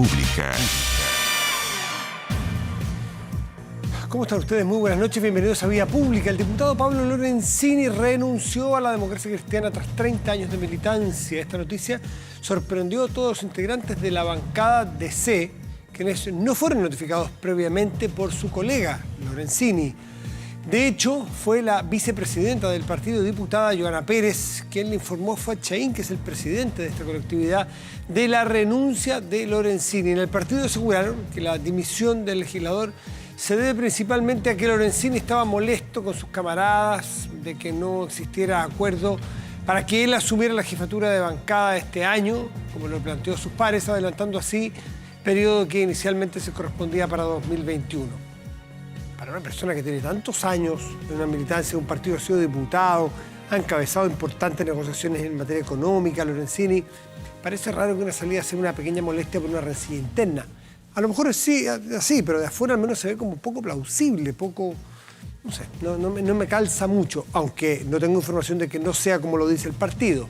Pública. ¿Cómo están ustedes? Muy buenas noches, bienvenidos a Vía Pública. El diputado Pablo Lorenzini renunció a la Democracia Cristiana tras 30 años de militancia. Esta noticia sorprendió a todos los integrantes de la bancada DC, quienes no fueron notificados previamente por su colega Lorenzini. De hecho, fue la vicepresidenta del partido, diputada Joana Pérez, quien le informó a Fuad Chaín, que es el presidente de esta colectividad, de la renuncia de Lorenzini. En el partido aseguraron que la dimisión del legislador se debe principalmente a que Lorenzini estaba molesto con sus camaradas de que no existiera acuerdo para que él asumiera la jefatura de bancada este año, como lo planteó sus pares, adelantando así periodo que inicialmente se correspondía para 2021. Para una persona que tiene tantos años de una militancia de un partido, ha sido diputado, ha encabezado importantes negociaciones en materia económica, Lorenzini, parece raro que una salida sea una pequeña molestia por una rencilla interna. A lo mejor sí, así, pero de afuera al menos se ve como poco plausible, poco, no sé, no me calza mucho, aunque no tengo información de que no sea como lo dice el partido.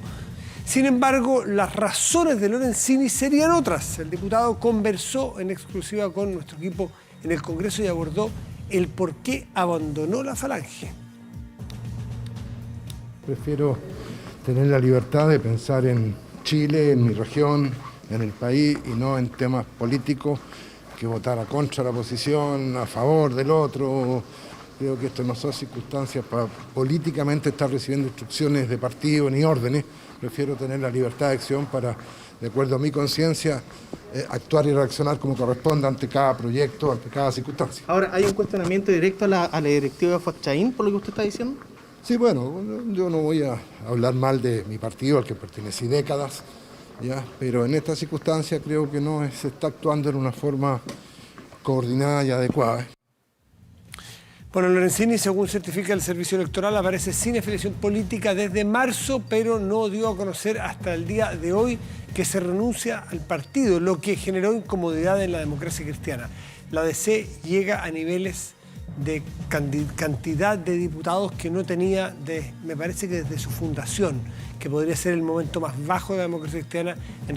Sin embargo, las razones de Lorenzini serían otras. El diputado conversó en exclusiva con nuestro equipo en el Congreso y abordó el por qué abandonó la Falange. Prefiero tener la libertad de pensar en Chile, en mi región, en el país y no en temas políticos, que votar contra la posición, a favor del otro. Creo que esto no son circunstancias para políticamente estar recibiendo instrucciones de partido ni órdenes. Prefiero tener la libertad de acción para, de acuerdo a mi conciencia, actuar y reaccionar como corresponda ante cada proyecto, ante cada circunstancia. Ahora, ¿hay un cuestionamiento directo a la directiva de Fuad Chaín por lo que usted está diciendo? Sí, bueno, yo no voy a hablar mal de mi partido, al que pertenecí décadas, ¿ya? Pero en esta circunstancia creo que no se está actuando en una forma coordinada y adecuada. Bueno, Lorenzini, según certifica el Servicio Electoral, aparece sin afiliación política desde marzo, pero no dio a conocer hasta el día de hoy que se renuncia al partido, lo que generó incomodidad en la Democracia Cristiana. La DC llega a niveles de cantidad de diputados que no tenía, me parece que desde su fundación, que podría ser el momento más bajo de la Democracia Cristiana en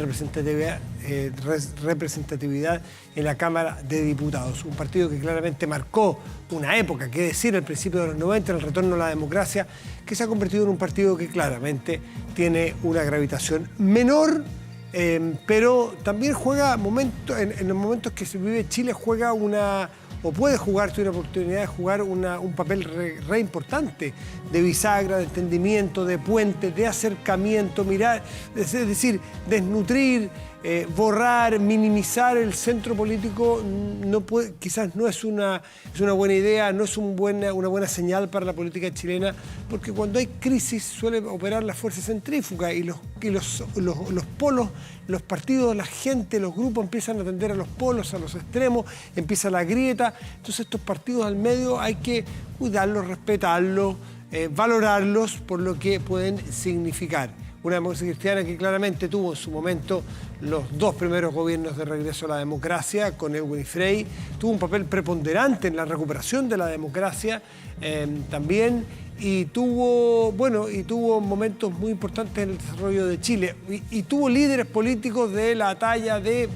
representatividad en la Cámara de Diputados. Un partido que claramente marcó una época, que decir, al principio de los 90, el retorno a la democracia, que se ha convertido en un partido que claramente tiene una gravitación menor, pero también juega en los momentos que se vive Chile, juega o puede jugar, tiene la oportunidad de jugar un papel re importante de bisagra, de entendimiento, de puente, de acercamiento, mirar, es decir, desnutrir, borrar, minimizar el centro político. Quizás no es una buena idea, no es una buena señal para la política chilena, porque cuando hay crisis suele operar la fuerza centrífuga y los polos, los partidos, la gente, los grupos empiezan a tender a los polos, a los extremos, empieza la grieta. Entonces estos partidos al medio hay que cuidarlos, respetarlos, valorarlos por lo que pueden significar. Una democracia cristiana que claramente tuvo en su momento los dos primeros gobiernos de regreso a la democracia con Elwin y Frei, tuvo un papel preponderante en la recuperación de la democracia también, y tuvo momentos muy importantes en el desarrollo de Chile y tuvo líderes políticos de la talla de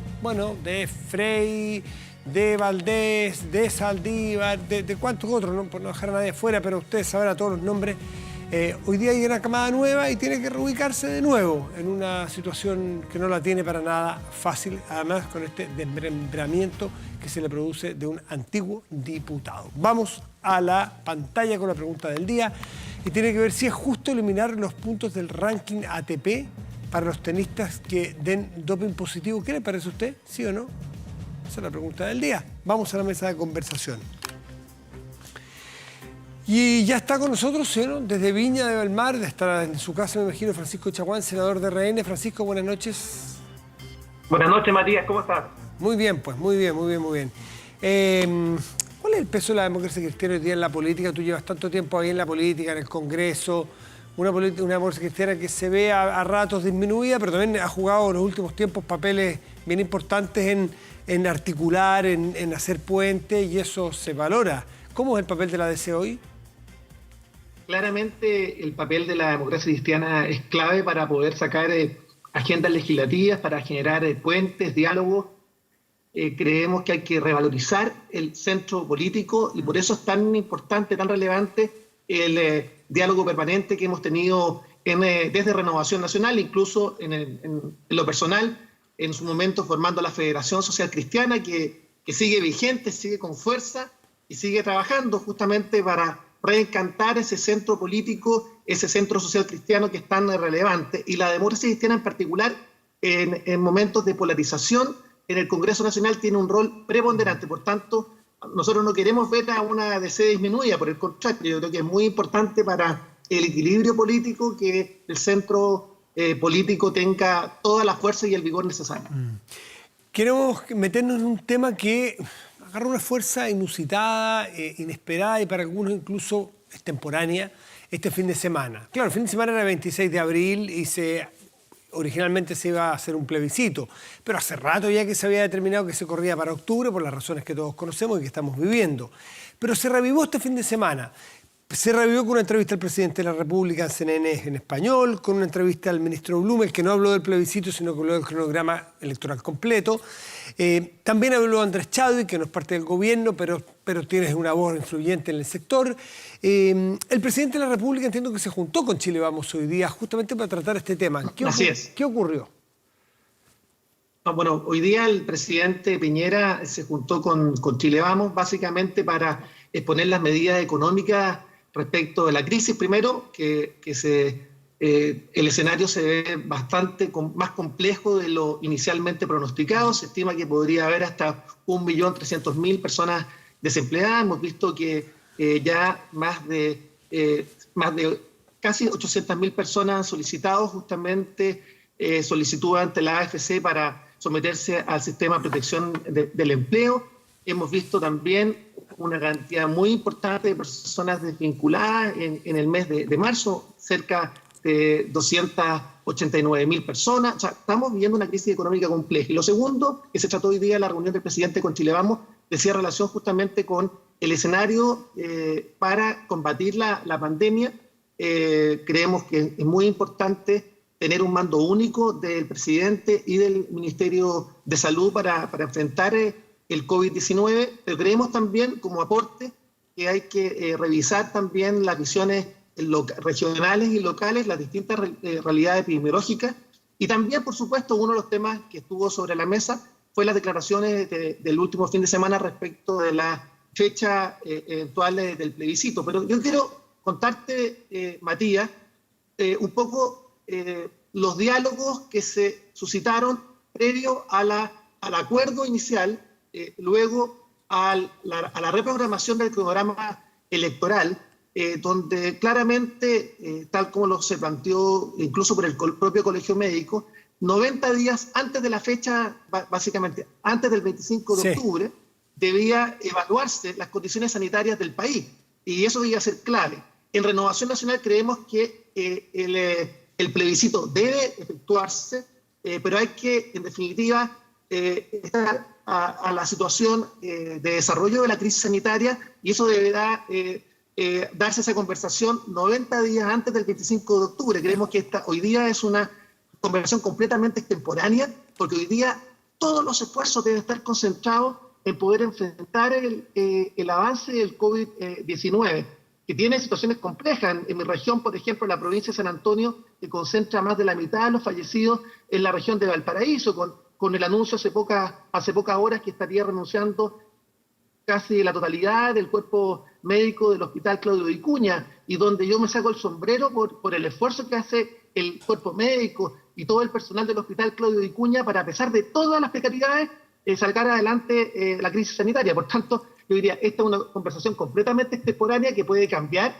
Frei, de Valdés, de Saldívar, de cuántos otros, no, por no dejar a nadie afuera, pero ustedes sabrán a todos los nombres. Hoy día hay una camada nueva y tiene que reubicarse de nuevo en una situación que no la tiene para nada fácil, además con este desmembramiento que se le produce de un antiguo diputado. Vamos a la pantalla con la pregunta del día y tiene que ver si es justo eliminar los puntos del ranking ATP para los tenistas que den doping positivo. ¿Qué le parece a usted? ¿Sí o no? Esa es la pregunta del día. Vamos a la mesa de conversación. Y ya está con nosotros, ¿sí, no? Desde Viña del Mar, estará en su casa, me imagino, Francisco Chaguán, senador de RN. Francisco, buenas noches. Buenas noches, Matías, ¿cómo estás? Muy bien, pues, muy bien. ¿Cuál es el peso de la democracia cristiana hoy día en la política? Tú llevas tanto tiempo ahí en la política, en el Congreso, una democracia cristiana que se ve a ratos disminuida, pero también ha jugado en los últimos tiempos papeles bien importantes en articular, en hacer puentes, y eso se valora. ¿Cómo es el papel de la DC hoy? Claramente el papel de la democracia cristiana es clave para poder sacar agendas legislativas, para generar puentes, diálogos creemos que hay que revalorizar el centro político y por eso es tan importante, tan relevante el diálogo permanente que hemos tenido desde Renovación Nacional, incluso en lo personal, en su momento formando la Federación Social Cristiana, que sigue vigente, sigue con fuerza y sigue trabajando justamente para reencantar ese centro político, ese centro social cristiano que es tan relevante. Y la democracia cristiana en particular, en momentos de polarización, en el Congreso Nacional tiene un rol preponderante. Por tanto, nosotros no queremos ver a una DC disminuida, por el contrario, yo creo que es muy importante para el equilibrio político que el centro político tenga toda la fuerza y el vigor necesario. Queremos meternos en un tema que agarra una fuerza inusitada, inesperada y para algunos incluso extemporánea este fin de semana. Claro, el fin de semana era el 26 de abril y originalmente se iba a hacer un plebiscito, pero hace rato ya que se había determinado que se corría para octubre por las razones que todos conocemos y que estamos viviendo. Pero se revivó este fin de semana. Se revivió con una entrevista al presidente de la República en CNN en español, con una entrevista al ministro Blumel, que no habló del plebiscito, sino que habló del cronograma electoral completo. También habló Andrés Chadwick, que no es parte del gobierno, pero tiene una voz influyente en el sector. El presidente de la República entiendo que se juntó con Chile Vamos hoy día justamente para tratar este tema. ¿Qué ocurrió? Bueno, hoy día el presidente Piñera se juntó con Chile Vamos básicamente para exponer las medidas económicas respecto de la crisis. Primero, que el escenario se ve bastante más complejo de lo inicialmente pronosticado. Se estima que podría haber hasta 1.300.000 personas desempleadas. Hemos visto que ya más de casi 800.000 personas han solicitado justamente solicitud ante la AFC para someterse al sistema de protección del empleo. Hemos visto también una cantidad muy importante de personas desvinculadas en el mes de marzo, cerca de 289.000 personas. O sea, estamos viviendo una crisis económica compleja. Y lo segundo, que se trató hoy día en la reunión del presidente con Chile Vamos, decía relación justamente con el escenario para combatir la pandemia. Creemos que es muy importante tener un mando único del presidente y del Ministerio de Salud para enfrentar el COVID-19, pero creemos también como aporte que hay que revisar también las visiones regionales y locales, las distintas realidades epidemiológicas, y también, por supuesto, uno de los temas que estuvo sobre la mesa fue las declaraciones del último fin de semana respecto de la fecha eventual del plebiscito. Pero yo quiero contarte, Matías, un poco los diálogos que se suscitaron previo al acuerdo inicial, luego a la reprogramación del cronograma electoral, donde claramente, tal como se planteó incluso por el propio Colegio Médico, 90 días antes de la fecha, básicamente antes del 25 de octubre, debía evaluarse las condiciones sanitarias del país, y eso debía ser clave. En Renovación Nacional creemos que el plebiscito debe efectuarse, pero hay que, en definitiva, estar a la situación de desarrollo de la crisis sanitaria, y eso deberá darse esa conversación 90 días antes del 25 de octubre. Creemos que hoy día es una conversación completamente extemporánea, porque hoy día todos los esfuerzos deben estar concentrados en poder enfrentar el avance del COVID-19, que tiene situaciones complejas. En mi región, por ejemplo, la provincia de San Antonio, que concentra más de la mitad de los fallecidos en la región de Valparaíso, con el anuncio hace pocas horas que estaría renunciando casi la totalidad del cuerpo médico del Hospital Claudio Vicuña, y donde yo me saco el sombrero por el esfuerzo que hace el cuerpo médico y todo el personal del Hospital Claudio Vicuña para, a pesar de todas las precariedades, sacar adelante la crisis sanitaria. Por tanto, yo diría, esta es una conversación completamente extemporánea que puede cambiar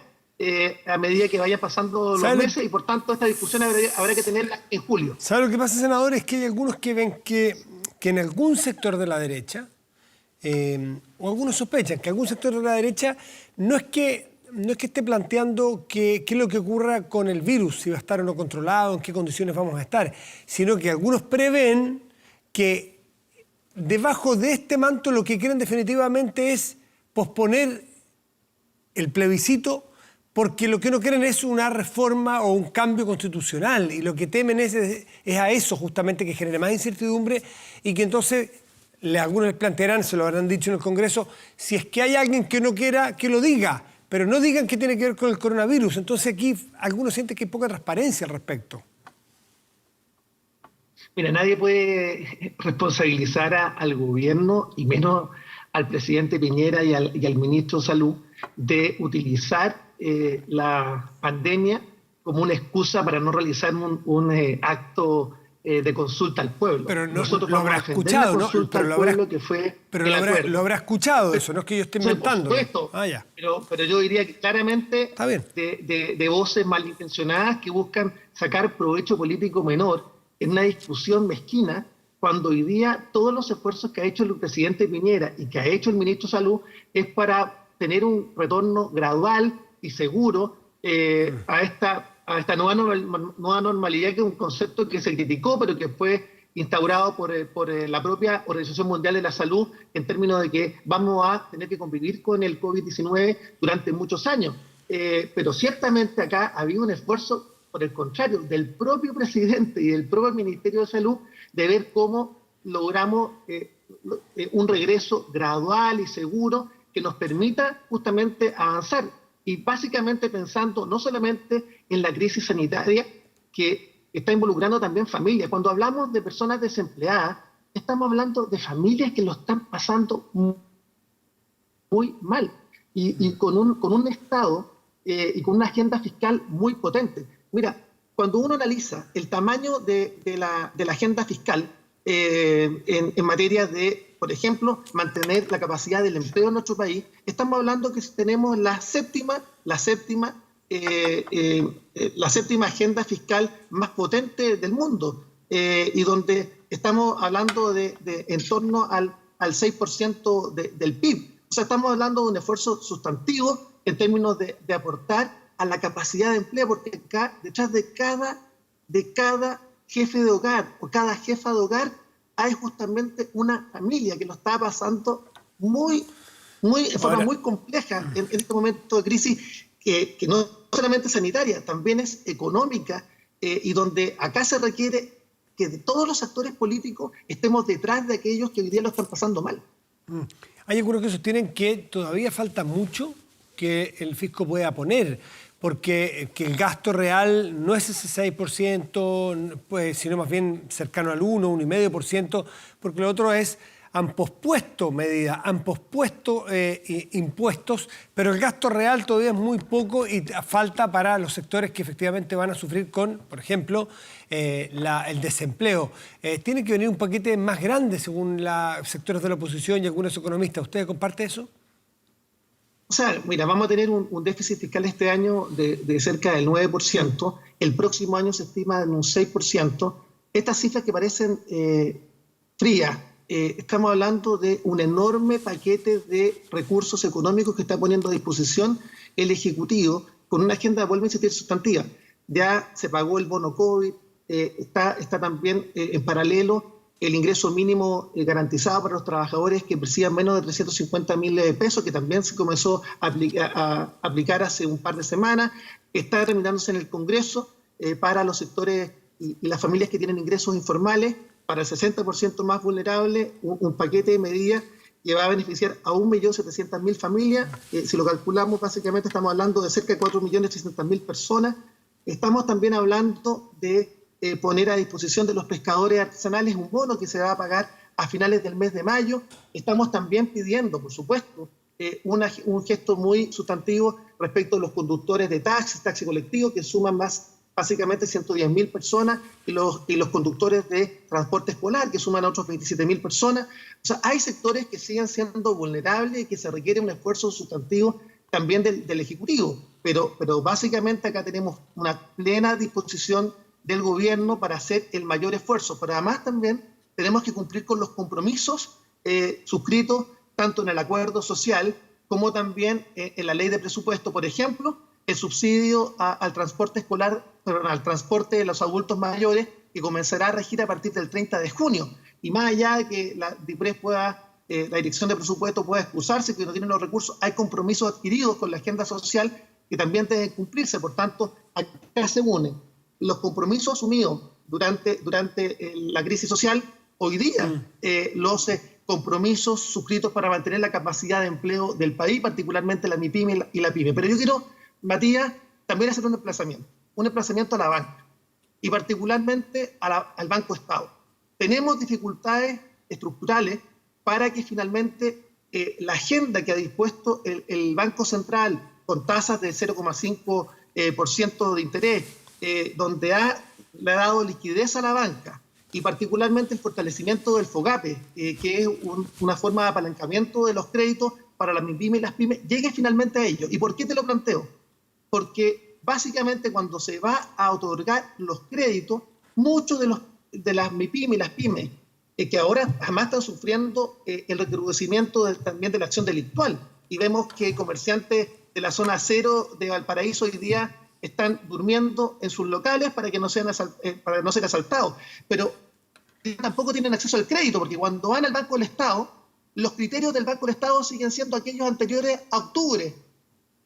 a medida que vayan pasando los meses, y por tanto esta discusión habrá que tenerla en julio. ¿Sabe lo que pasa, senador? Es que hay algunos que ven que en algún sector de la derecha, o algunos sospechan que algún sector de la derecha no es que esté planteando qué es lo que ocurra con el virus, si va a estar o no controlado, en qué condiciones vamos a estar, sino que algunos prevén que debajo de este manto lo que quieren definitivamente es posponer el plebiscito, porque lo que no quieren es una reforma o un cambio constitucional, y lo que temen es a eso justamente, que genere más incertidumbre y que entonces algunos les plantearán, se lo habrán dicho en el Congreso, si es que hay alguien que no quiera, que lo diga, pero no digan que tiene que ver con el coronavirus. Entonces aquí algunos sienten que hay poca transparencia al respecto. Mira, nadie puede responsabilizar al gobierno y menos al presidente Piñera y al ministro de Salud de utilizar la pandemia como una excusa para no realizar un acto de consulta al pueblo. Pero nosotros lo habrá escuchado, ¿no? Pero lo habrá escuchado eso, no es que yo esté inventando. Por supuesto, pero yo diría que claramente de voces malintencionadas que buscan sacar provecho político menor en una discusión mezquina, cuando hoy día todos los esfuerzos que ha hecho el presidente Piñera y que ha hecho el ministro de Salud es para tener un retorno gradual y seguro a esta nueva normalidad, que es un concepto que se criticó, pero que fue instaurado por la propia Organización Mundial de la Salud, en términos de que vamos a tener que convivir con el COVID-19 durante muchos años. Pero ciertamente acá ha habido un esfuerzo, por el contrario, del propio presidente y del propio Ministerio de Salud, de ver cómo logramos un regreso gradual y seguro que nos permita justamente avanzar. Y básicamente pensando no solamente en la crisis sanitaria, que está involucrando también familias. Cuando hablamos de personas desempleadas, estamos hablando de familias que lo están pasando muy mal y con un Estado y con una agenda fiscal muy potente. Mira, cuando uno analiza el tamaño de la agenda fiscal en materia de, por ejemplo, mantener la capacidad del empleo en nuestro país, estamos hablando que tenemos la séptima agenda fiscal más potente del mundo, y donde estamos hablando de en torno al 6% del PIB. O sea, estamos hablando de un esfuerzo sustantivo en términos de aportar a la capacidad de empleo, porque detrás de cada jefe de hogar o cada jefa de hogar hay justamente una familia que lo está pasando de forma muy compleja en este momento de crisis, que no solamente sanitaria, también es económica, y donde acá se requiere que de todos los actores políticos estemos detrás de aquellos que hoy día lo están pasando mal. Hay algunos que sostienen que todavía falta mucho que el fisco pueda poner, porque que el gasto real no es ese 6%, pues, sino más bien cercano al 1,5%, porque lo otro es, han pospuesto medidas, han pospuesto impuestos, pero el gasto real todavía es muy poco y falta para los sectores que efectivamente van a sufrir con, por ejemplo, el desempleo. Tiene que venir un paquete más grande según los sectores de la oposición y algunos economistas. ¿Usted comparte eso? O sea, mira, vamos a tener un déficit fiscal este año de cerca del 9%, el próximo año se estima en un 6%. Estas cifras que parecen frías, estamos hablando de un enorme paquete de recursos económicos que está poniendo a disposición el Ejecutivo con una agenda, vuelvo a insistir, sustantiva. Ya se pagó el bono COVID, está también en paralelo el ingreso mínimo garantizado para los trabajadores que perciban menos de 350.000 pesos, que también se comenzó a aplicar hace un par de semanas. Está terminándose en el Congreso para los sectores y las familias que tienen ingresos informales, para el 60% más vulnerable, un paquete de medidas que va a beneficiar a 1.700.000 familias. Si lo calculamos, básicamente estamos hablando de cerca de 4.300.000 personas. Estamos también hablando de poner a disposición de los pescadores artesanales un bono que se va a pagar a finales del mes de mayo. Estamos también pidiendo, por supuesto, un gesto muy sustantivo respecto a los conductores de taxi colectivo, que suman básicamente 110.000 personas, y los conductores de transporte escolar, que suman a otros 27.000 personas. O sea, hay sectores que siguen siendo vulnerables y que se requiere un esfuerzo sustantivo también del Ejecutivo. Pero básicamente acá tenemos una plena disposición del gobierno para hacer el mayor esfuerzo. Pero además también tenemos que cumplir con los compromisos suscritos tanto en el acuerdo social como también en la ley de presupuesto. Por ejemplo, el subsidio al transporte escolar, al transporte de los adultos mayores, que comenzará a regir a partir del 30 de junio. Y más allá de que la DIPRES la Dirección de Presupuesto pueda excusarse que no tiene los recursos, hay compromisos adquiridos con la agenda social que también deben cumplirse. Por tanto, acá se unen los compromisos asumidos durante la crisis social, hoy día compromisos suscritos para mantener la capacidad de empleo del país, particularmente la MIPYME y la PYME. Pero yo quiero, Matías, también hacer un emplazamiento a la banca y particularmente al Banco Estado. Tenemos dificultades estructurales para que finalmente la agenda que ha dispuesto el Banco Central con tasas de 0,5% de interés, donde le ha dado liquidez a la banca y particularmente el fortalecimiento del FOGAPE, que es una forma de apalancamiento de los créditos para las MIPYME y las PYME, llegue finalmente a ello. ¿Y por qué te lo planteo? Porque básicamente cuando se va a otorgar los créditos, muchos de las MIPYME y las PYME, que ahora además están sufriendo el recrudecimiento también de la acción delictual. Y vemos que comerciantes de la zona cero de Valparaíso hoy día están durmiendo en sus locales para que no sean para no ser asaltados. Pero tampoco tienen acceso al crédito, porque cuando van al Banco del Estado, los criterios del Banco del Estado siguen siendo aquellos anteriores a octubre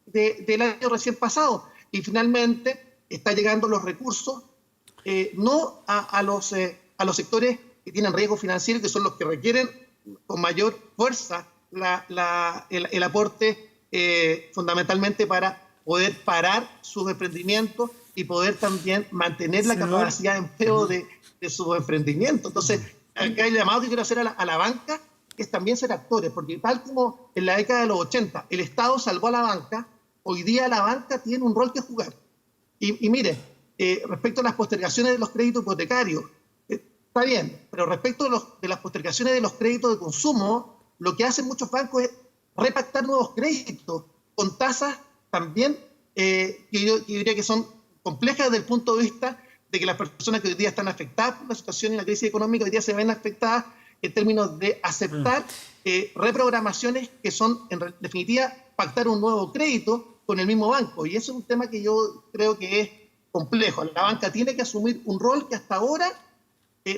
del año recién pasado. Y finalmente está llegando los recursos, no a los sectores que tienen riesgo financiero, que son los que requieren con mayor fuerza el aporte fundamentalmente para poder parar sus emprendimientos y poder también mantener la capacidad de empleo de sus emprendimientos. Entonces, acá el llamado que quiero hacer a la banca es también ser actores, porque tal como en la década de los 80 el Estado salvó a la banca, hoy día la banca tiene un rol que jugar. Y mire, respecto a las postergaciones de los créditos hipotecarios, está bien, pero respecto de las postergaciones de los créditos de consumo, lo que hacen muchos bancos es repactar nuevos créditos con tasas también que yo diría que son complejas desde el punto de vista de que las personas que hoy día están afectadas por la situación y la crisis económica hoy día se ven afectadas en términos de aceptar reprogramaciones que son, en definitiva, pactar un nuevo crédito con el mismo banco. Y eso es un tema que yo creo que es complejo. La banca tiene que asumir un rol que hasta ahora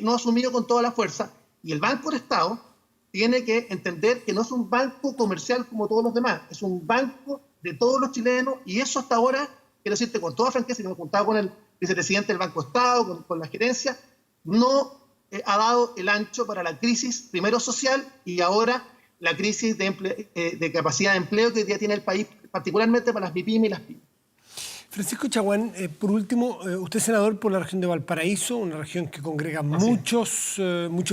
no ha asumido con toda la fuerza, y el Banco del Estado tiene que entender que no es un banco comercial como todos los demás, es un banco de todos los chilenos, y eso hasta ahora, quiero decirte con toda franqueza, que me he juntado con el vicepresidente del Banco Estado, con la gerencia, no ha dado el ancho para la crisis, primero social, y ahora la crisis de capacidad de empleo que hoy día tiene el país, particularmente para las MIPYME y las PYME. Francisco Chaguán, por último, usted es senador por la región de Valparaíso, una región que congrega muchos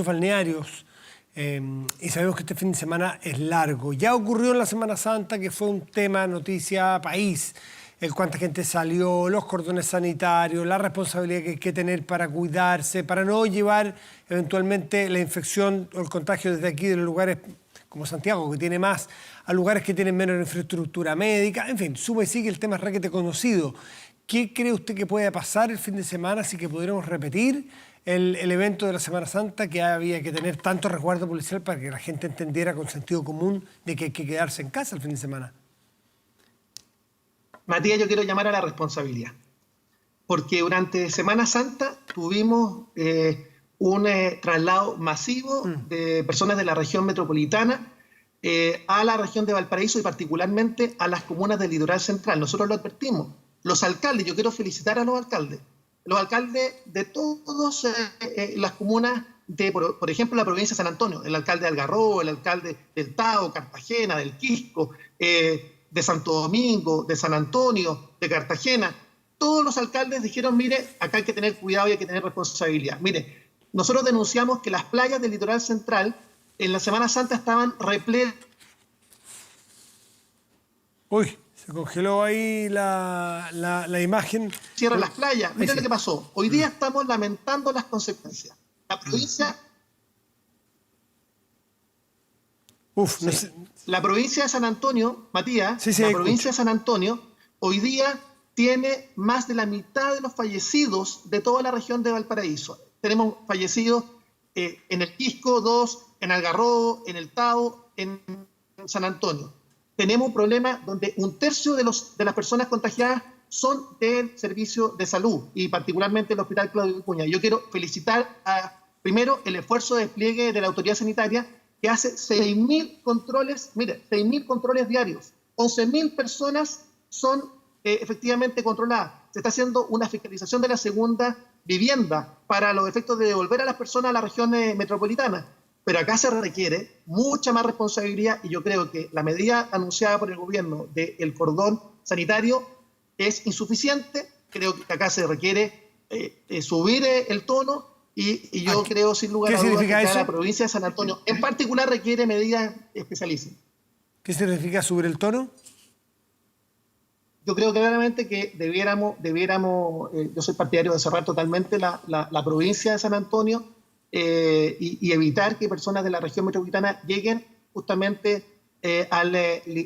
balnearios, y sabemos que este fin de semana es largo. Ya ocurrió en la Semana Santa, que fue un tema, noticia, país, el cuánta gente salió, los cordones sanitarios, la responsabilidad que hay que tener para cuidarse, para no llevar eventualmente la infección o el contagio desde aquí, de los lugares como Santiago, que tiene más, a lugares que tienen menos infraestructura médica. En fin, suma y sigue, el tema es requete conocido. ¿Qué cree usted que puede pasar el fin de semana, así que podremos repetir el evento de la Semana Santa, que había que tener tanto resguardo policial para que la gente entendiera con sentido común de que hay que quedarse en casa el fin de semana? Matías, yo quiero llamar a la responsabilidad, porque durante Semana Santa tuvimos un traslado masivo de personas de la región metropolitana a la región de Valparaíso y particularmente a las comunas del litoral central. Nosotros lo advertimos. Los alcaldes, yo quiero felicitar a los alcaldes de todas las comunas de, por ejemplo, la provincia de San Antonio, el alcalde de Algarrobo, el alcalde del Tao, Cartagena, del Quisco, de Santo Domingo, de San Antonio, de Cartagena. Todos los alcaldes dijeron, mire, acá hay que tener cuidado y hay que tener responsabilidad. Mire, nosotros denunciamos que las playas del litoral central en la Semana Santa estaban repletas. Uy, se congeló ahí la imagen. Cierran las playas. Miren lo que pasó. Hoy día estamos lamentando las consecuencias. La provincia... No sé. La provincia de San Antonio, Matías, la provincia de San Antonio, hoy día tiene más de la mitad de los fallecidos de toda la región de Valparaíso. Tenemos fallecidos en el Quisco, 2, en Algarrobo, en el Tao, en San Antonio. Tenemos un problema donde 1/3 de las personas contagiadas son del servicio de salud y particularmente el Hospital Claudio Vicuña. Yo quiero felicitar primero el esfuerzo de despliegue de la autoridad sanitaria, que hace 6.000 controles, mire, 6.000 controles diarios. 11.000 personas son efectivamente controladas. Se está haciendo una fiscalización de la segunda vivienda para los efectos de devolver a las personas a la región metropolitana. pero acá se requiere mucha más responsabilidad y yo creo que la medida anunciada por el gobierno del cordón sanitario es insuficiente. Creo que acá se requiere subir el tono y yo creo sin lugar a dudas que la provincia de San Antonio en particular requiere medidas especialísimas. ¿Qué significa subir el tono? Yo creo claramente que debiéramos yo soy partidario de cerrar totalmente la provincia de San Antonio y evitar que personas de la región metropolitana lleguen justamente al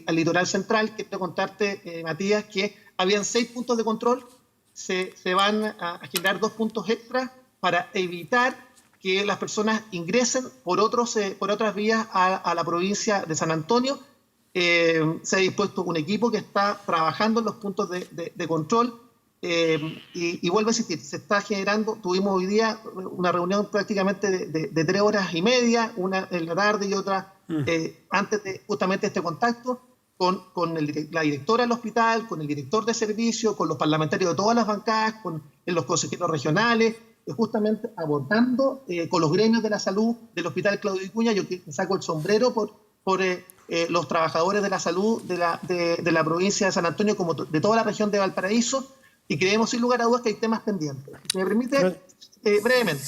litoral central. Quiero contarte, Matías, que habían 6 puntos de control, se van a generar 2 puntos extras para evitar que las personas ingresen por otras vías a la provincia de San Antonio. Se ha dispuesto un equipo que está trabajando en los puntos de control y vuelvo a insistir, se está generando, tuvimos hoy día una reunión prácticamente de 3 horas y media, una en la tarde y otra antes de justamente este contacto con la directora del hospital, con el director de servicio, con los parlamentarios de todas las bancadas, con los consejeros regionales, justamente abordando con los gremios de la salud del Hospital Claudio Vicuña. Yo me saco el sombrero por los trabajadores de la salud de la provincia de San Antonio, como de toda la región de Valparaíso, y creemos sin lugar a dudas que hay temas pendientes. Si me permite, brevemente,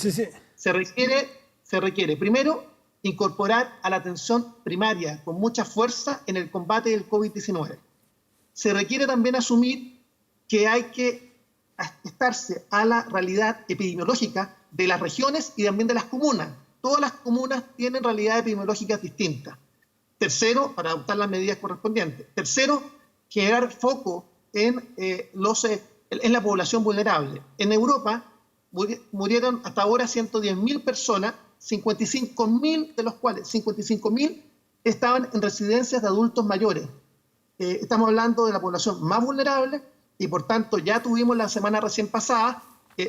se requiere primero incorporar a la atención primaria con mucha fuerza en el combate del COVID-19. Se requiere también asumir que hay que ajustarse a la realidad epidemiológica de las regiones y también de las comunas. Todas las comunas tienen realidades epidemiológicas distintas. Tercero, para adoptar las medidas correspondientes. Tercero, generar foco en la población vulnerable. En Europa murieron hasta ahora 110.000 personas, 55.000 de los cuales 55.000 estaban en residencias de adultos mayores. Estamos hablando de la población más vulnerable y por tanto ya tuvimos la semana recién pasada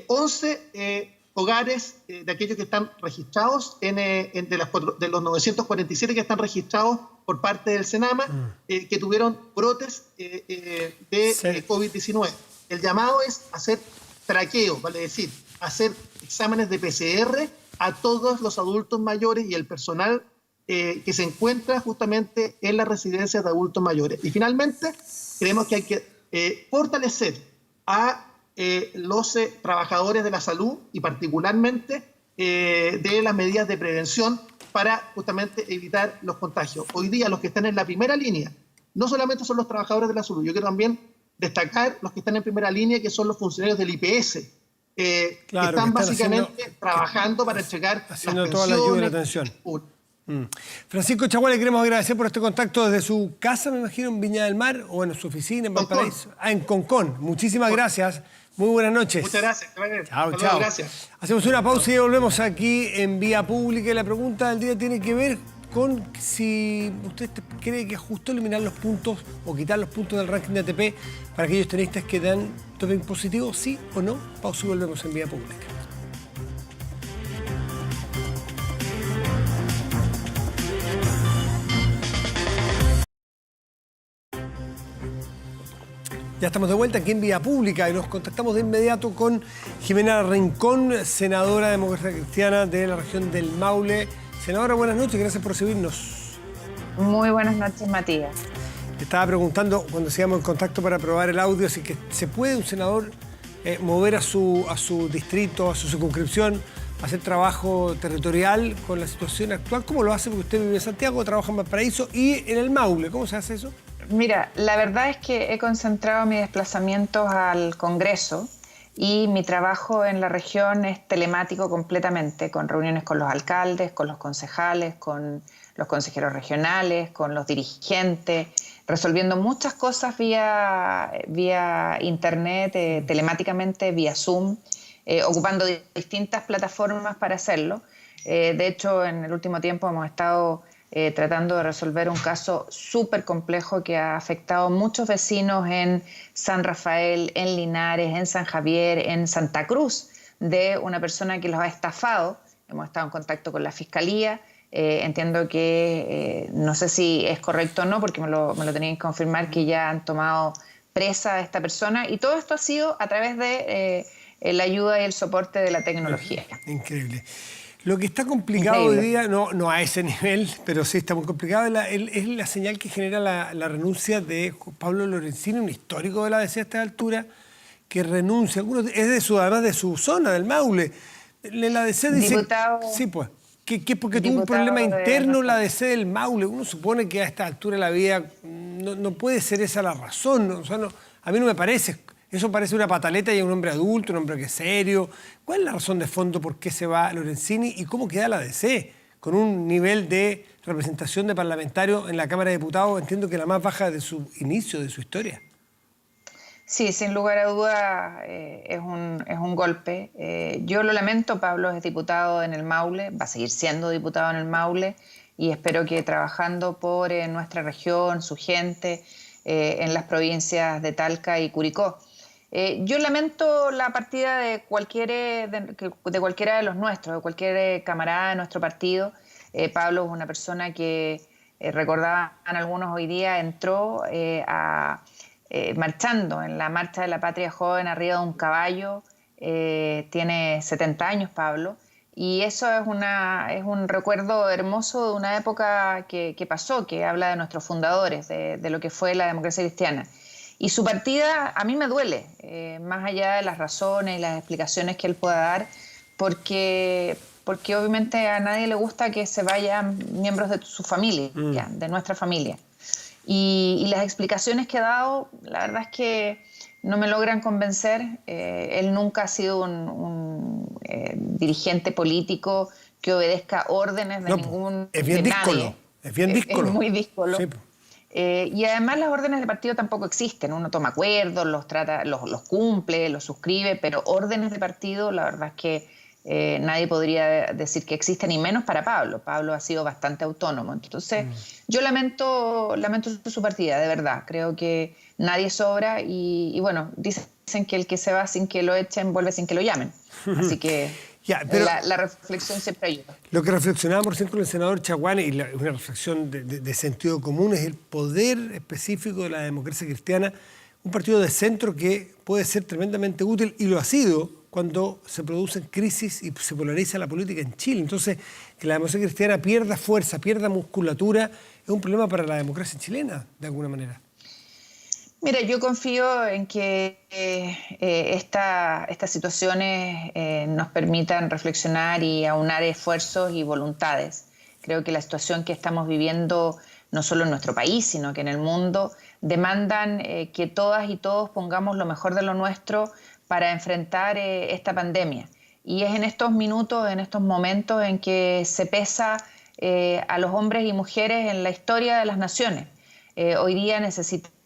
11 hogares de aquellos que están registrados de los 947 que están registrados por parte del Senama, que tuvieron brotes de COVID-19. El llamado es hacer traqueo, vale decir, hacer exámenes de PCR a todos los adultos mayores y el personal que se encuentra justamente en las residencias de adultos mayores. Y finalmente, creemos que hay que fortalecer a los trabajadores de la salud y particularmente de las medidas de prevención para justamente evitar los contagios. Hoy día los que están en la primera línea no solamente son los trabajadores de la salud, yo quiero también destacar los que están en primera línea, que son los funcionarios del IPS, que están básicamente trabajando para entregar haciendo toda la ayuda y la atención. Francisco Chaguán, le queremos agradecer por este contacto desde su casa, me imagino, en Viña del Mar, o en su oficina en Valparaíso. En Concón. Muchísimas gracias. Muy buenas noches. Muchas gracias. Chao. Gracias. Hacemos una pausa y volvemos aquí en Vía Pública. Y la pregunta del día tiene que ver con si usted cree que es justo eliminar los puntos o quitar los puntos del ranking de ATP para aquellos tenistas que dan doping positivo, sí o no. Pausa y volvemos en Vía Pública. Ya estamos de vuelta aquí en Vía Pública y nos contactamos de inmediato con Jimena Rincón, senadora demócrata cristiana de la región del Maule. Senadora, buenas noches, gracias por recibirnos. Muy buenas noches, Matías. Le estaba preguntando, cuando sigamos en contacto para probar el audio, si que se puede un senador mover a su distrito, a su circunscripción, hacer trabajo territorial con la situación actual. ¿Cómo lo hace? Porque usted vive en Santiago, trabaja en Valparaíso y en el Maule. ¿Cómo se hace eso? Mira, la verdad es que he concentrado mis desplazamientos al Congreso y mi trabajo en la región es telemático completamente, con reuniones con los alcaldes, con los concejales, con los consejeros regionales, con los dirigentes, resolviendo muchas cosas vía internet, telemáticamente, vía Zoom, ocupando distintas plataformas para hacerlo. De hecho, en el último tiempo hemos estado tratando de resolver un caso súper complejo que ha afectado a muchos vecinos en San Rafael, en Linares, en San Javier, en Santa Cruz, de una persona que los ha estafado. Hemos estado en contacto con la Fiscalía. Entiendo que, no sé si es correcto o no, porque me lo tenían que confirmar, que ya han tomado presa a esta persona. Y todo esto ha sido a través de la ayuda y el soporte de la tecnología. Increíble. Lo que está complicado Increíble. hoy día, no a ese nivel, pero sí está muy complicado, es la señal que genera la renuncia de Pablo Lorenzini, un histórico de la ADC a esta altura, que renuncia. Además de su zona, del Maule. La ADC dice... Diputado, Sí, pues. Que porque tuvo un diputado problema de interno la nuestra- ADC del Maule. Uno supone que a esta altura de la vida no puede ser esa la razón. ¿No? O sea, a mí no me parece. Eso parece una pataleta y a un hombre adulto, un hombre que es serio. ¿Cuál es la razón de fondo por qué se va Lorenzini y cómo queda la ADC? Con un nivel de representación de parlamentarios en la Cámara de Diputados, entiendo que la más baja de su inicio, de su historia. Sí, sin lugar a duda es un golpe. Yo lo lamento, Pablo es diputado en el Maule, va a seguir siendo diputado en el Maule y espero que trabajando por nuestra región, su gente, en las provincias de Talca y Curicó. Yo lamento la partida de cualquiera de los nuestros, de cualquier camarada de nuestro partido. Pablo es una persona que, recordaban algunos hoy día, entró marchando en la Marcha de la Patria Joven arriba de un caballo. Tiene 70 años Pablo, y eso es un recuerdo hermoso de una época que pasó, que habla de nuestros fundadores, de lo que fue la democracia cristiana. Y su partida a mí me duele, más allá de las razones y las explicaciones que él pueda dar, porque obviamente a nadie le gusta que se vayan miembros de su familia, de nuestra familia. Y las explicaciones que ha dado, la verdad es que no me logran convencer. Él nunca ha sido un dirigente político que obedezca órdenes de ningún... Es bien díscolo. Es bien díscolo. Es muy díscolo. Sí. Y además las órdenes de partido tampoco existen. Uno toma acuerdos, los cumple, los suscribe, pero órdenes de partido, la verdad es que nadie podría decir que existen, y menos para Pablo. Pablo ha sido bastante autónomo. Entonces, yo lamento su partida, de verdad. Creo que nadie sobra y bueno, dicen que el que se va sin que lo echen vuelve sin que lo llamen. Así que pero la reflexión siempre ayuda. Lo que reflexionábamos recién con el senador Chaguán, y una reflexión de sentido común, es el poder específico de la democracia cristiana, un partido de centro que puede ser tremendamente útil, y lo ha sido cuando se producen crisis y se polariza la política en Chile. Entonces, que la democracia cristiana pierda fuerza, pierda musculatura, es un problema para la democracia chilena, de alguna manera. Mira, yo confío en que estas situaciones nos permitan reflexionar y aunar esfuerzos y voluntades. Creo que la situación que estamos viviendo, no solo en nuestro país, sino que en el mundo, demandan que todas y todos pongamos lo mejor de lo nuestro para enfrentar esta pandemia. Y es en estos minutos, en estos momentos en que se pesa a los hombres y mujeres en la historia de las naciones. Hoy día necesitamos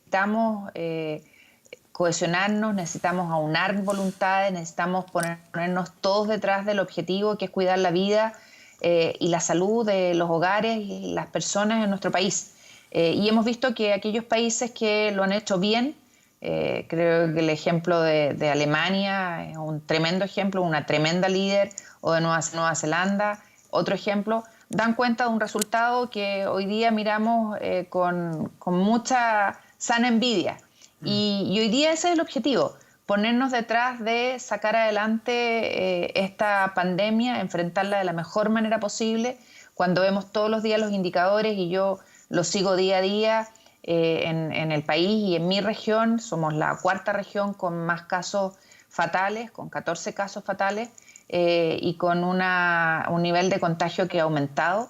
cohesionarnos, necesitamos aunar voluntades, necesitamos ponernos todos detrás del objetivo, que es cuidar la vida y la salud de los hogares y las personas en nuestro país. Y hemos visto que aquellos países que lo han hecho bien, creo que el ejemplo de Alemania es un tremendo ejemplo, una tremenda líder, o de Nueva Zelanda, otro ejemplo, dan cuenta de un resultado que hoy día miramos con mucha sana envidia. Y hoy día ese es el objetivo, ponernos detrás de sacar adelante esta pandemia, enfrentarla de la mejor manera posible, cuando vemos todos los días los indicadores, y yo los sigo día a día. En el país y en mi región somos la cuarta región con más casos fatales, con 14 casos fatales, y con un nivel de contagio que ha aumentado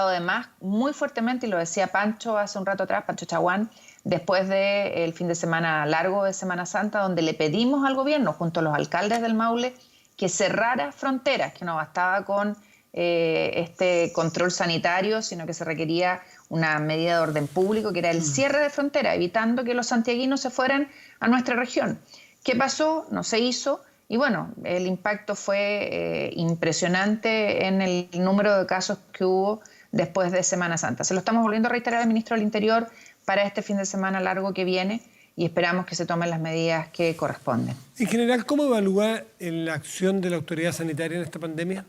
además muy fuertemente, y lo decía Pancho hace un rato atrás, Pancho Chaguán, después del fin de semana largo de Semana Santa, donde le pedimos al gobierno, junto a los alcaldes del Maule, que cerrara fronteras, que no bastaba con este control sanitario, sino que se requería una medida de orden público, que era el cierre de frontera, evitando que los santiaguinos se fueran a nuestra región. ¿Qué pasó? No se hizo, y bueno, el impacto fue impresionante en el número de casos que hubo después de Semana Santa. Se lo estamos volviendo a reiterar al ministro del Interior para este fin de semana largo que viene, y esperamos que se tomen las medidas que corresponden. En general, ¿cómo evalúa la acción de la autoridad sanitaria en esta pandemia?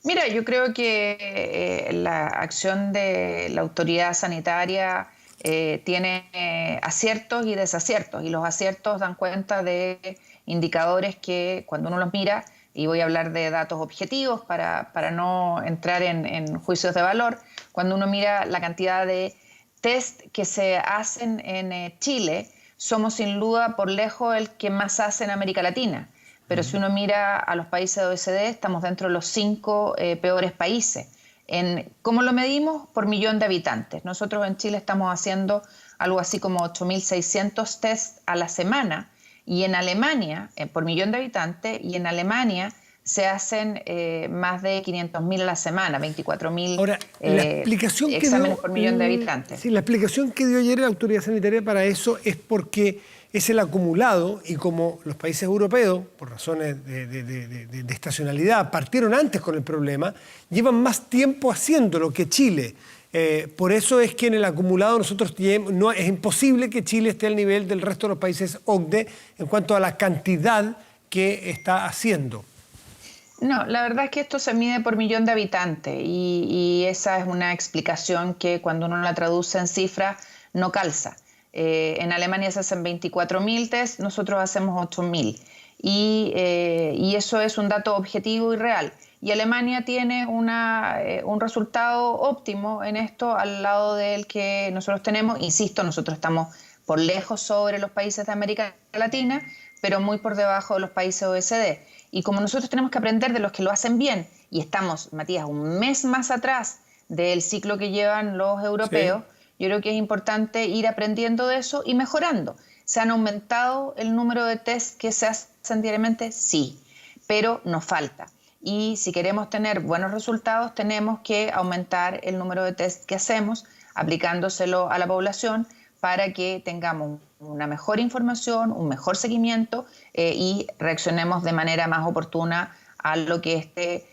Mira, yo creo que la acción de la autoridad sanitaria tiene aciertos y desaciertos, y los aciertos dan cuenta de indicadores que, cuando uno los mira, y voy a hablar de datos objetivos para no entrar en juicios de valor, cuando uno mira la cantidad de test que se hacen en Chile, somos sin duda por lejos el que más hace en América Latina. Pero si uno mira a los países de OECD, estamos dentro de los 5 peores países. ¿Cómo lo medimos? Por millón de habitantes. Nosotros en Chile estamos haciendo algo así como 8.600 test a la semana, y en Alemania, por millón de habitantes, y en Alemania se hacen más de 500.000 a la semana, 24.000 exámenes por millón de habitantes. Sí, la explicación que dio ayer la autoridad sanitaria para eso es porque es el acumulado, y como los países europeos, por razones de estacionalidad, partieron antes con el problema, llevan más tiempo haciéndolo que Chile. Por eso es que en el acumulado nosotros es imposible que Chile esté al nivel del resto de los países OCDE en cuanto a la cantidad que está haciendo. No, la verdad es que esto se mide por millón de habitantes y esa es una explicación que cuando uno la traduce en cifras no calza. En Alemania se hacen 24.000 test, nosotros hacemos 8.000 y eso es un dato objetivo y real. Y Alemania tiene un resultado óptimo en esto al lado del que nosotros tenemos. Insisto, nosotros estamos por lejos sobre los países de América Latina, pero muy por debajo de los países OECD. Y como nosotros tenemos que aprender de los que lo hacen bien, y estamos, Matías, un mes más atrás del ciclo que llevan los europeos, sí, yo creo que es importante ir aprendiendo de eso y mejorando. ¿Se han aumentado el número de test que se hacen diariamente? Sí, pero nos falta. Y si queremos tener buenos resultados, tenemos que aumentar el número de test que hacemos, aplicándoselo a la población para que tengamos una mejor información, un mejor seguimiento y reaccionemos de manera más oportuna a lo que este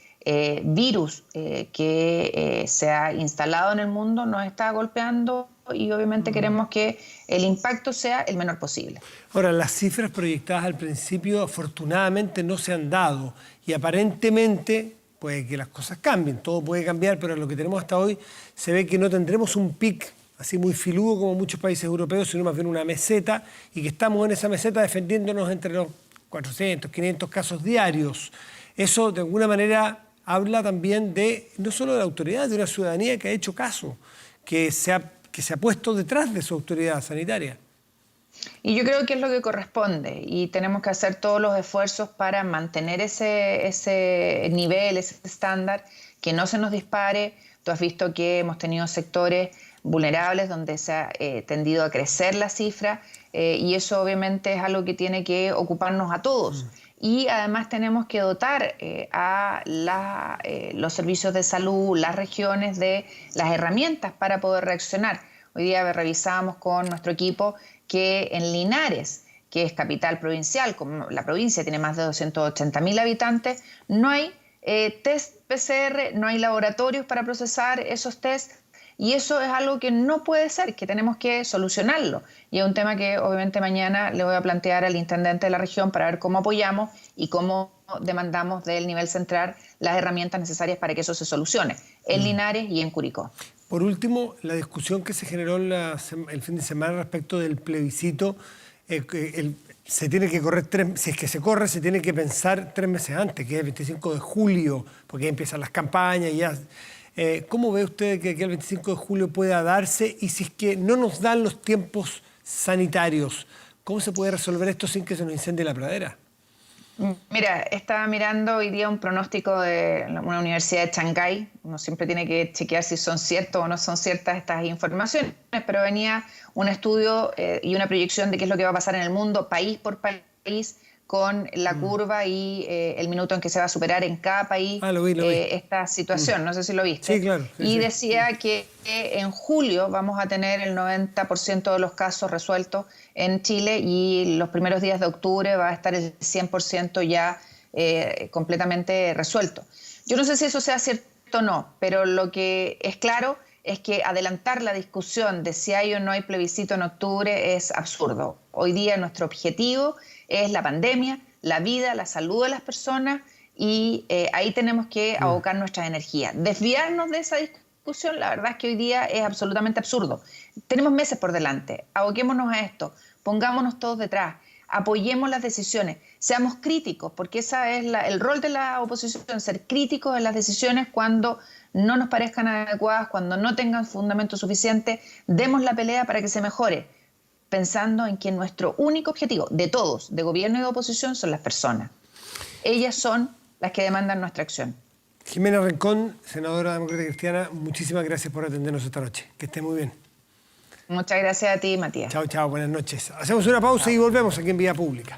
virus que se ha instalado en el mundo nos está golpeando, y obviamente queremos que el impacto sea el menor posible. Ahora, las cifras proyectadas al principio afortunadamente no se han dado, y aparentemente puede que las cosas cambien, todo puede cambiar, pero lo que tenemos hasta hoy se ve que no tendremos un pic así muy filudo como muchos países europeos, sino más bien una meseta, y que estamos en esa meseta defendiéndonos entre los 400, 500 casos diarios. Eso de alguna manera habla también de, no solo de la autoridad, de una ciudadanía que ha hecho caso, que se ha puesto detrás de su autoridad sanitaria. Y yo creo que es lo que corresponde, y tenemos que hacer todos los esfuerzos para mantener ese nivel, ese estándar, que no se nos dispare. Tú has visto que hemos tenido sectores vulnerables donde se ha tendido a crecer la cifra, y eso obviamente es algo que tiene que ocuparnos a todos. Y además tenemos que dotar a los servicios de salud, las regiones, de las herramientas para poder reaccionar. Hoy día revisábamos con nuestro equipo que en Linares, que es capital provincial, como la provincia tiene más de 280.000 habitantes, no hay test PCR, no hay laboratorios para procesar esos tests. Y eso es algo que no puede ser, que tenemos que solucionarlo. Y es un tema que obviamente mañana le voy a plantear al intendente de la región para ver cómo apoyamos y cómo demandamos del nivel central las herramientas necesarias para que eso se solucione en Linares y en Curicó. Por último, la discusión que se generó el fin de semana respecto del plebiscito, se tiene que correr si es que se corre, se tiene que pensar 3 meses antes, que es el 25 de julio, porque ahí empiezan las campañas y ya. ¿Cómo ve usted que el 25 de julio pueda darse? Y si es que no nos dan los tiempos sanitarios, ¿cómo se puede resolver esto sin que se nos incendie la pradera? Mira, estaba mirando hoy día un pronóstico de una universidad de Shanghái. Uno siempre tiene que chequear si son ciertas o no son ciertas estas informaciones, pero venía un estudio y una proyección de qué es lo que va a pasar en el mundo, país por país, con la curva y el minuto en que se va a superar en cada país lo vi. Esta situación. No sé si lo viste. Sí, claro. Sí, decía que en julio vamos a tener el 90% de los casos resueltos en Chile, y los primeros días de octubre va a estar el 100% ya completamente resuelto. Yo no sé si eso sea cierto o no, pero lo que es claro es que adelantar la discusión de si hay o no hay plebiscito en octubre es absurdo. Hoy día nuestro objetivo es la pandemia, la vida, la salud de las personas, y ahí tenemos que abocar nuestras energías. Desviarnos de esa discusión, la verdad es que hoy día es absolutamente absurdo. Tenemos meses por delante, aboquémonos a esto, pongámonos todos detrás, apoyemos las decisiones, seamos críticos, porque ese es el rol de la oposición, ser críticos en las decisiones cuando no nos parezcan adecuadas, cuando no tengan fundamento suficiente, demos la pelea para que se mejore, pensando en que nuestro único objetivo, de todos, de gobierno y de oposición, son las personas. Ellas son las que demandan nuestra acción. Jimena Rincón, senadora demócrata cristiana, muchísimas gracias por atendernos esta noche. Que esté muy bien. Muchas gracias a ti, Matías. Chao, chao, buenas noches. Hacemos una pausa y volvemos aquí en Vía Pública.